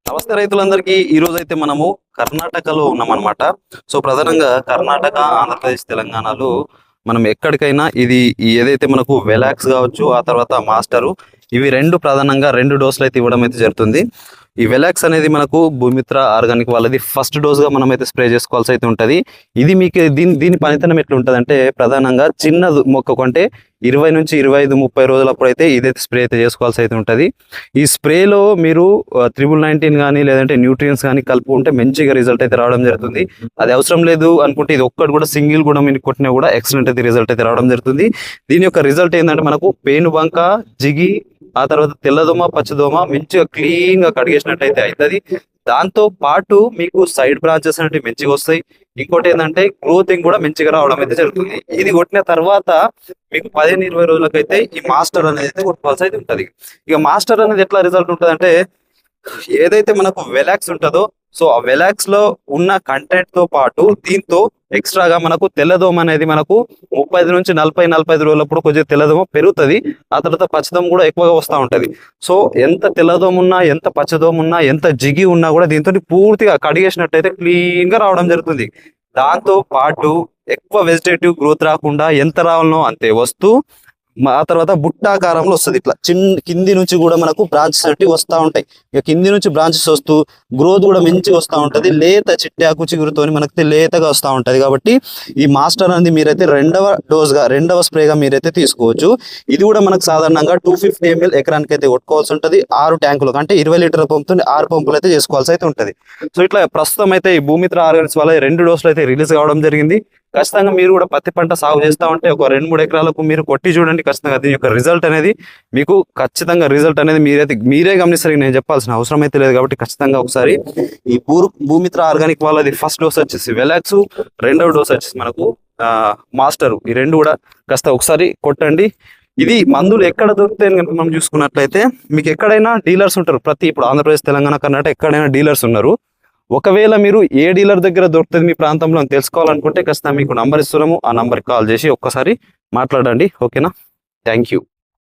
నమస్తే రైతులందరికీ. ఈ రోజు అయితే మనము కర్ణాటకలో ఉన్నామన్నమాట. సో ప్రధానంగా కర్ణాటక, ఆంధ్రప్రదేశ్, తెలంగాణలో మనం ఎక్కడికైనా ఇది ఏదైతే మనకు వెలాక్స్ కావచ్చు, ఆ తర్వాత మాస్టరు, ఇవి రెండు ప్రధానంగా 2 డోసులు అయితే ఇవ్వడం అయితే జరుగుతుంది. ఈ వెలాక్స్ అనేది మనకు భూమిత్ర ఆర్గానిక్ వాళ్ళది ఫస్ట్ డోస్గా మనం అయితే స్ప్రే చేసుకోవాల్సి అయితే ఉంటుంది. ఇది మీకు దీని పనితనం ఎట్లా ఉంటుంది అంటే, ప్రధానంగా చిన్న మొక్క కొంటే 20 నుంచి 25, 30 రోజులప్పుడు అయితే ఇదైతే స్ప్రే అయితే చేసుకోవాల్సి అయితే ఉంటుంది. ఈ స్ప్రేలో మీరు 1919 కానీ లేదంటే న్యూట్రియన్స్ కానీ కలుపుకుంటే మంచిగా రిజల్ట్ అయితే రావడం జరుగుతుంది. అది అవసరం లేదు అనుకుంటే ఇది ఒక్కటి కూడా సింగిల్ కూడా మీరు కొట్టినా కూడా ఎక్సలెంట్ అయితే రిజల్ట్ అయితే రావడం జరుగుతుంది. దీని యొక్క రిజల్ట్ ఏంటంటే మనకు పేను బంక, జిగి, ఆ తర్వాత తెల్లదోమ, పచ్చదోమ మంచిగా క్లీన్ గా కడిగేసినట్టయితే అవుతుంది. దాంతో పాటు మీకు సైడ్ బ్రాంచెస్ అంటే మంచిగా వస్తాయి. ఇంకోటి ఏంటంటే గ్రోతింగ్ కూడా మంచిగా రావడం అయితే జరుగుతుంది. ఇది కొట్టిన తర్వాత మీకు 15-20 రోజులకైతే ఈ మాస్టర్ అనేది అయితే కొట్టుకోవాల్సి అయితే ఉంటుంది. ఇక మాస్టర్ అనేది ఎట్లా రిజల్ట్ ఉంటుంది అంటే, ఏదైతే మనకు వెలాక్స్ ఉంటుందో, సో ఆ వెలాక్స్ లో ఉన్న కంటెంట్ తో పాటు దీంతో ఎక్స్ట్రాగా మనకు తెల్లదోమ అనేది మనకు 30 నుంచి 40-45 రోజులప్పుడు కొద్దిగా తెల్లదోమ పెరుగుతుంది. ఆ తర్వాత పచ్చదోమ కూడా ఎక్కువగా వస్తూ ఉంటది. సో ఎంత తెల్లదోమ ఉన్నా, ఎంత పచ్చదోమ ఉన్నా, ఎంత జిగి ఉన్నా కూడా దీంతో పూర్తిగా కడిగేసినట్టయితే క్లీన్ గా రావడం జరుగుతుంది. దాంతో పాటు ఎక్కువ వెజిటేటివ్ గ్రోత్ రాకుండా ఎంత రావాలనో అంతే వస్తూ, ఆ తర్వాత బుట్టాకారంలో వస్తుంది. ఇట్లా కింది నుంచి కూడా మనకు బ్రాంచెస్ అనేవి వస్తూ ఉంటాయి. ఇక కింది నుంచి బ్రాంచెస్ వస్తూ గ్రోత్ కూడా మంచిగా వస్తూ ఉంటుంది. లేత చిట్టాకు చిగురుతోని మనకి లేతగా వస్తూ ఉంటుంది. కాబట్టి ఈ మాస్టర్ అనేది మీరైతే రెండవ స్ప్రేగా మీరైతే తీసుకోవచ్చు. ఇది కూడా మనకు సాధారణంగా 250 ml ఎకరానికి అయితే కొట్టుకోవాల్సి ఉంటుంది. 6 ట్యాంకులు అంటే 20 లీటర్ల పంపుతో 6 పంపులు అయితే చేసుకోవాల్సి అయితే ఉంటుంది. సో ఇట్లా ప్రస్తుతం అయితే ఈ భూమిత్ర ఆర్గానిక్స్ వల్ల 2 డోసులు అయితే రిలీజ్ కావడం జరిగింది. ఖచ్చితంగా మీరు కూడా పత్తి పంట సాగు చేస్తూ ఉంటే ఒక 2-3 ఎకరాలకు మీరు కొట్టి చూడండి. ఖచ్చితంగా దీని యొక్క రిజల్ట్ అనేది మీకు ఖచ్చితంగా రిజల్ట్ అనేది మీరే గమనిస్తారు. నేను చెప్పాల్సిన అవసరం అయితే లేదు. కాబట్టి ఖచ్చితంగా ఒకసారి ఈ భూమిత్ర ఆర్గానిక్ వాళ్ళది ఫస్ట్ డోస్ వచ్చేసి వెలాక్స్, రెండవ డోస్ వచ్చేసి మనకు మాస్టర్, ఈ రెండు కూడా కాస్త ఒకసారి కొట్టండి. ఇది మందులు ఎక్కడ దొరుకుతాయని కనుక మనం చూసుకున్నట్లయితే, మీకు ఎక్కడైనా డీలర్స్ ఉంటారు. ఇప్పుడు ఆంధ్రప్రదేశ్, తెలంగాణ, కర్ణాటక ఎక్కడైనా డీలర్స్ ఉన్నారు. ఒకవేళ మీరు ఏ డీలర్ దగ్గర దొరుకుతుంది మీ ప్రాంతంలో అని తెలుసుకోవాలనుకుంటే ఖచ్చితంగా మీకు నంబర్ ఇస్తున్నాము. ఆ నంబర్కి కాల్ చేసి ఒక్కసారి మాట్లాడండి. ఓకేనా? Thank you.